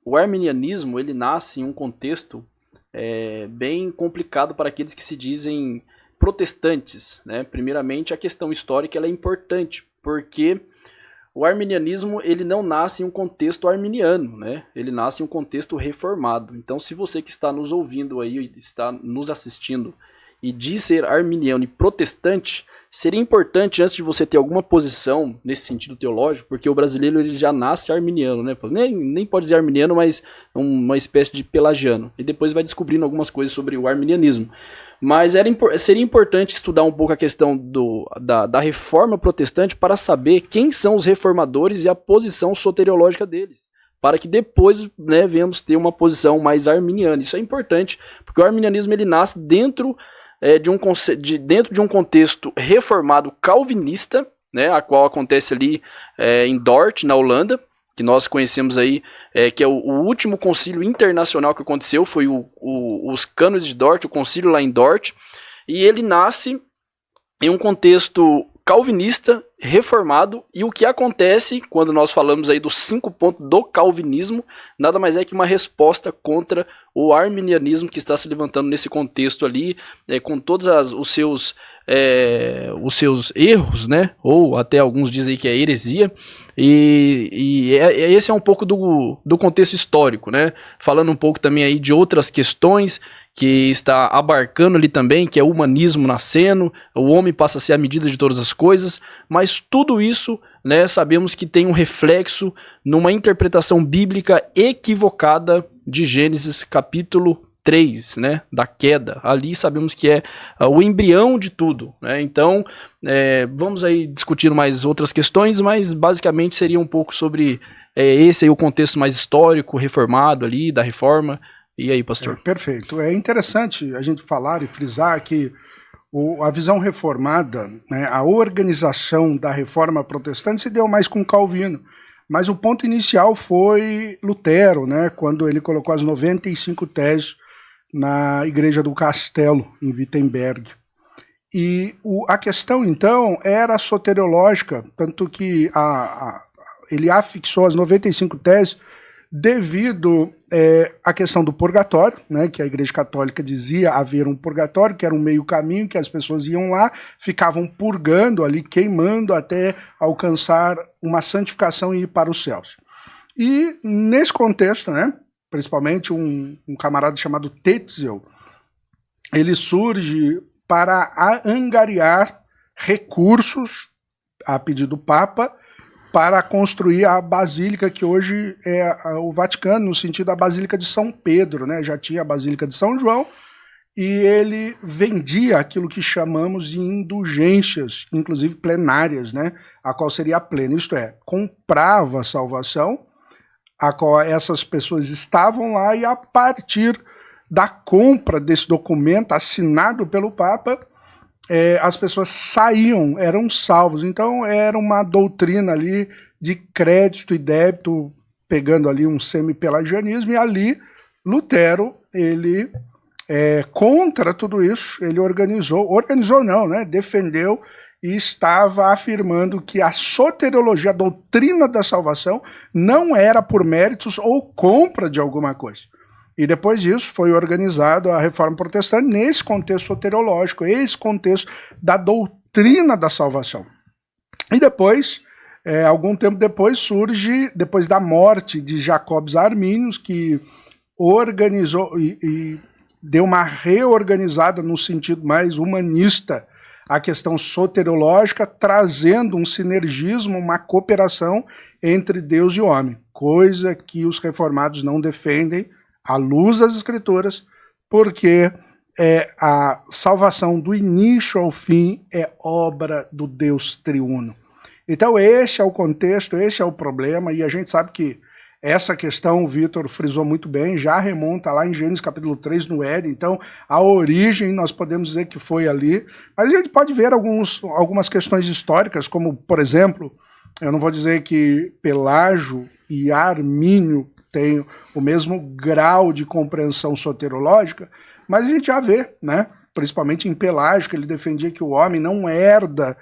o arminianismo ele nasce em um contexto bem complicado para aqueles que se dizem protestantes, né? Primeiramente, a questão histórica ela é importante, porque o arminianismo ele não nasce em um contexto arminiano, né? Ele nasce em um contexto reformado. Então, se você que está nos ouvindo aí, está nos assistindo e diz ser arminiano e protestante, seria importante, antes de você ter alguma posição nesse sentido teológico, porque o brasileiro ele já nasce arminiano, né? Nem pode dizer arminiano, mas uma espécie de pelagiano. E depois vai descobrindo algumas coisas sobre o arminianismo. Mas seria importante estudar um pouco a questão da reforma protestante para saber quem são os reformadores e a posição soteriológica deles, para que depois, né, venhamos ter uma posição mais arminiana. Isso é importante, porque o arminianismo ele nasce dentro de um contexto reformado calvinista, né, a qual acontece ali em Dort, na Holanda, que nós conhecemos aí, que é o último concílio internacional que aconteceu, foi os Cânones de Dort, o concílio lá em Dort, e ele nasce em um contexto calvinista, reformado, e o que acontece quando nós falamos aí dos 5 pontos do calvinismo, nada mais é que uma resposta contra o arminianismo que está se levantando nesse contexto ali, com todos os seus erros, né? Ou até alguns dizem que é heresia, e esse é um pouco do contexto histórico, né? Falando um pouco também aí de outras questões que está abarcando ali também, que é o humanismo nascendo, o homem passa a ser a medida de todas as coisas, mas tudo isso, né, sabemos que tem um reflexo numa interpretação bíblica equivocada de Gênesis capítulo 3, né, da queda. Ali sabemos que é o embrião de tudo, né? Então, vamos aí discutindo mais outras questões, mas basicamente seria um pouco sobre esse aí o contexto mais histórico, reformado ali, da reforma. E aí, pastor? Perfeito. É interessante a gente falar e frisar que a visão reformada, né, a organização da reforma protestante se deu mais com Calvino, mas o ponto inicial foi Lutero, né, quando ele colocou as 95 teses na Igreja do Castelo, em Wittenberg. E a questão, então, era soteriológica, tanto que ele afixou as 95 teses devido à questão do purgatório, né, que a Igreja Católica dizia haver um purgatório, que era um meio caminho, que as pessoas iam lá, ficavam purgando ali, queimando até alcançar uma santificação e ir para os céus. E nesse contexto, né, principalmente um camarada chamado Tetzel, ele surge para angariar recursos, a pedido do Papa, para construir a basílica que hoje é o Vaticano, no sentido da Basílica de São Pedro, né? Já tinha a Basílica de São João, e ele vendia aquilo que chamamos de indulgências, inclusive plenárias, né? A qual seria a plena, isto é, comprava a salvação, a qual essas pessoas estavam lá, e a partir da compra desse documento assinado pelo Papa, as pessoas saíam, eram salvos. Então era uma doutrina ali de crédito e débito, pegando ali um semi-pelagianismo, e ali Lutero, ele, contra tudo isso, ele organizou não, né, defendeu e estava afirmando que a soteriologia, a doutrina da salvação, não era por méritos ou compra de alguma coisa. E depois disso foi organizado a Reforma Protestante nesse contexto soteriológico, esse contexto da doutrina da salvação. E depois, algum tempo depois, surge, depois da morte de Jacobs Arminius, que organizou e deu uma reorganizada no sentido mais humanista a questão soteriológica, trazendo um sinergismo, uma cooperação entre Deus e homem, coisa que os reformados não defendem, à luz das Escrituras, porque a salvação do início ao fim é obra do Deus triuno. Então esse é o contexto, esse é o problema, e a gente sabe que essa questão, o Vitor frisou muito bem, já remonta lá em Gênesis capítulo 3, no Éden, então a origem nós podemos dizer que foi ali, mas a gente pode ver algumas questões históricas, como, por exemplo, eu não vou dizer que Pelágio e Armínio têm o mesmo grau de compreensão soteriológica, mas a gente já vê, né, principalmente em Pelágio, que ele defendia que o homem não herda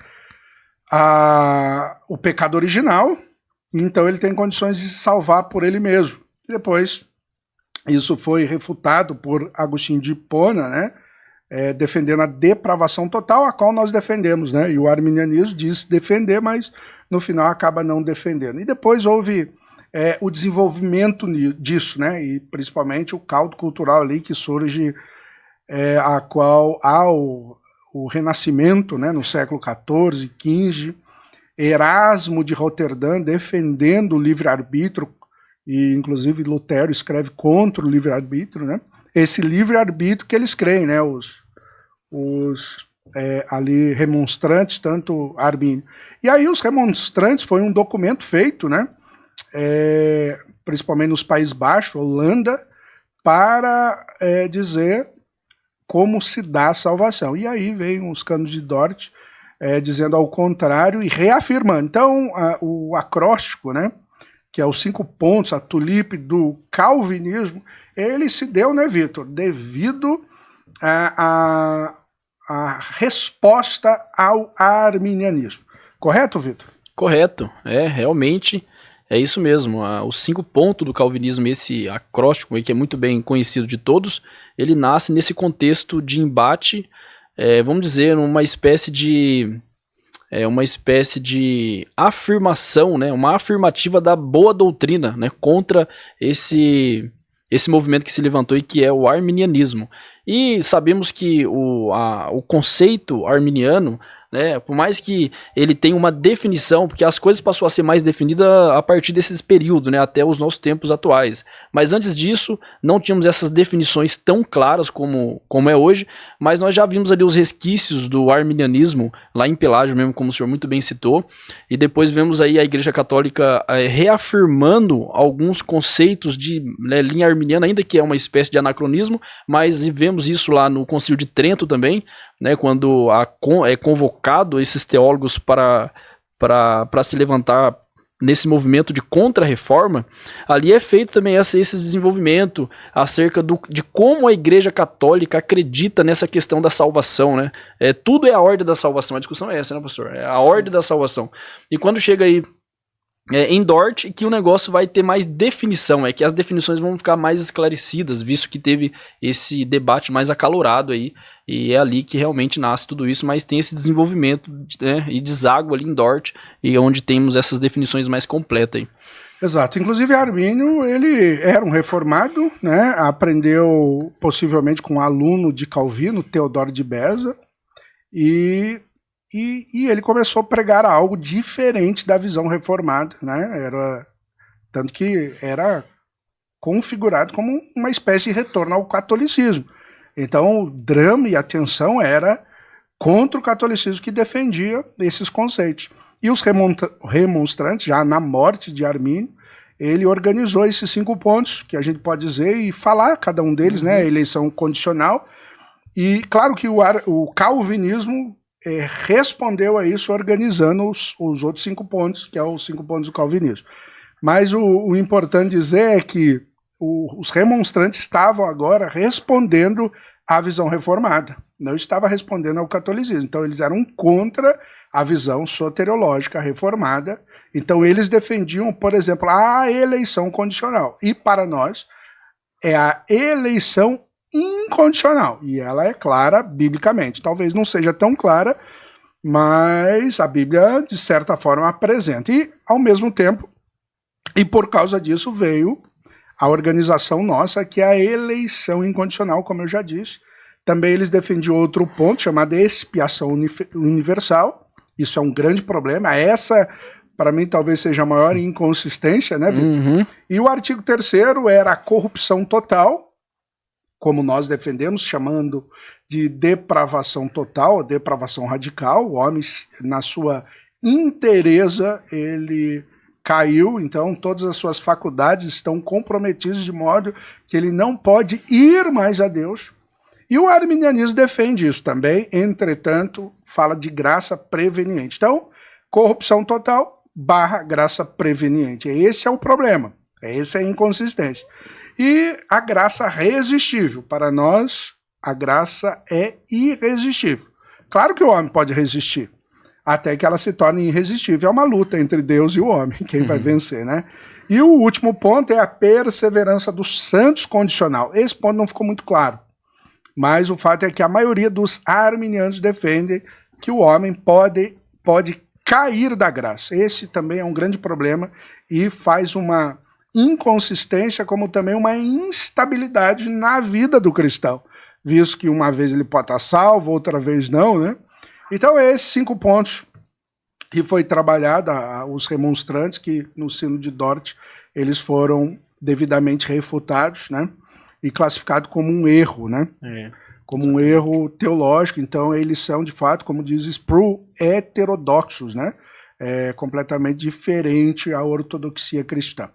o pecado original, então ele tem condições de se salvar por ele mesmo. Depois, isso foi refutado por Agostinho de Hipona, né? Defendendo a depravação total, a qual nós defendemos, né? E o arminianismo diz defender, mas no final acaba não defendendo. E depois houve o desenvolvimento disso, né? E principalmente o caldo cultural ali que surge, a qual há o Renascimento, né? No século XIV, XV, Erasmo de Roterdã defendendo o livre-arbítrio, e inclusive Lutero escreve contra o livre-arbítrio, né? Esse livre-arbítrio que eles creem, né? Os ali remonstrantes, tanto Armínio. E aí os remonstrantes foi um documento feito, né? Principalmente nos Países Baixos, Holanda, para dizer como se dá a salvação. E aí vem os canos de Dort dizendo ao contrário e reafirmando. Então, o acróstico, né? Que é os 5 pontos, a tulipe do calvinismo, ele se deu, né, Vitor, devido à resposta ao arminianismo. Correto, Vitor? Correto, realmente é isso mesmo. Os 5 pontos do calvinismo, esse acróstico que é muito bem conhecido de todos, ele nasce nesse contexto de embate, vamos dizer, uma espécie de afirmação, né, uma afirmativa da boa doutrina, né, contra esse movimento que se levantou e que é o arminianismo. E sabemos que o conceito arminiano, né, por mais que ele tenha uma definição, porque as coisas passou a ser mais definidas a partir desses períodos, né, até os nossos tempos atuais. Mas antes disso, não tínhamos essas definições tão claras como é hoje, mas nós já vimos ali os resquícios do arminianismo, lá em Pelágio mesmo, como o senhor muito bem citou, e depois vemos aí a Igreja Católica reafirmando alguns conceitos de linha arminiana, ainda que é uma espécie de anacronismo, mas vemos isso lá no Concílio de Trento também, né, quando é convocado esses teólogos para se levantar nesse movimento de contra-reforma, ali é feito também esse desenvolvimento acerca de como a Igreja Católica acredita nessa questão da salvação, né? Tudo é a ordem da salvação, a discussão é essa, né, pastor? É a ordem da salvação. E quando chega aí em Dort, que o negócio vai ter mais definição, que as definições vão ficar mais esclarecidas, visto que teve esse debate mais acalorado aí, e é ali que realmente nasce tudo isso, mas tem esse desenvolvimento, né, e deságua ali em Dort, e onde temos essas definições mais completas aí. Exato, inclusive Armínio, ele era um reformado, né, aprendeu possivelmente com um aluno de Calvino, Teodoro de Beza, e ele começou a pregar algo diferente da visão reformada, né? Tanto que era configurado como uma espécie de retorno ao catolicismo. Então o drama e a tensão era contra o catolicismo que defendia esses conceitos. E os remonstrantes, já na morte de Armínio, ele organizou esses 5 pontos, que a gente pode dizer, e falar cada um deles, né? Eleição condicional. E claro que o calvinismo respondeu a isso organizando os outros 5 pontos, que é os 5 pontos do calvinismo. Mas o importante dizer é que os remonstrantes estavam agora respondendo à visão reformada, não estava respondendo ao catolicismo. Então eles eram contra a visão soteriológica reformada. Então eles defendiam, por exemplo, a eleição condicional. E para nós é a eleição incondicional, e ela é clara biblicamente. Talvez não seja tão clara, mas a Bíblia de certa forma apresenta. E ao mesmo tempo, e por causa disso veio a organização nossa, que é a eleição incondicional, como eu já disse. Também eles defendiam outro ponto chamado expiação universal. Isso é um grande problema. Essa, para mim, talvez seja a maior inconsistência, né, Vitor? E o artigo 3º era a corrupção total, como nós defendemos, chamando de depravação total, depravação radical. O homem, na sua inteireza, ele caiu, então todas as suas faculdades estão comprometidas de modo que ele não pode ir mais a Deus. E o arminianismo defende isso também, entretanto, fala de graça preveniente. Então, corrupção total / graça preveniente. Esse é o problema, essa é a inconsistência. E a graça resistível. Para nós, a graça é irresistível. Claro que o homem pode resistir, até que ela se torne irresistível. É uma luta entre Deus e o homem, quem vai vencer, né? E o último ponto é a perseverança dos santos condicional. Esse ponto não ficou muito claro, mas o fato é que a maioria dos arminianos defende que o homem pode cair da graça. Esse também é um grande problema e faz uma inconsistência, como também uma instabilidade na vida do cristão, visto que uma vez ele pode estar salvo, outra vez não, né? Então, esses 5 pontos que foi trabalhado, os remonstrantes, que no Sínodo de Dort eles foram devidamente refutados, né? E classificados como um erro, né? Como um erro teológico. Então, eles são, de fato, como diz Sproul, heterodoxos, né? Completamente diferente à ortodoxia cristã.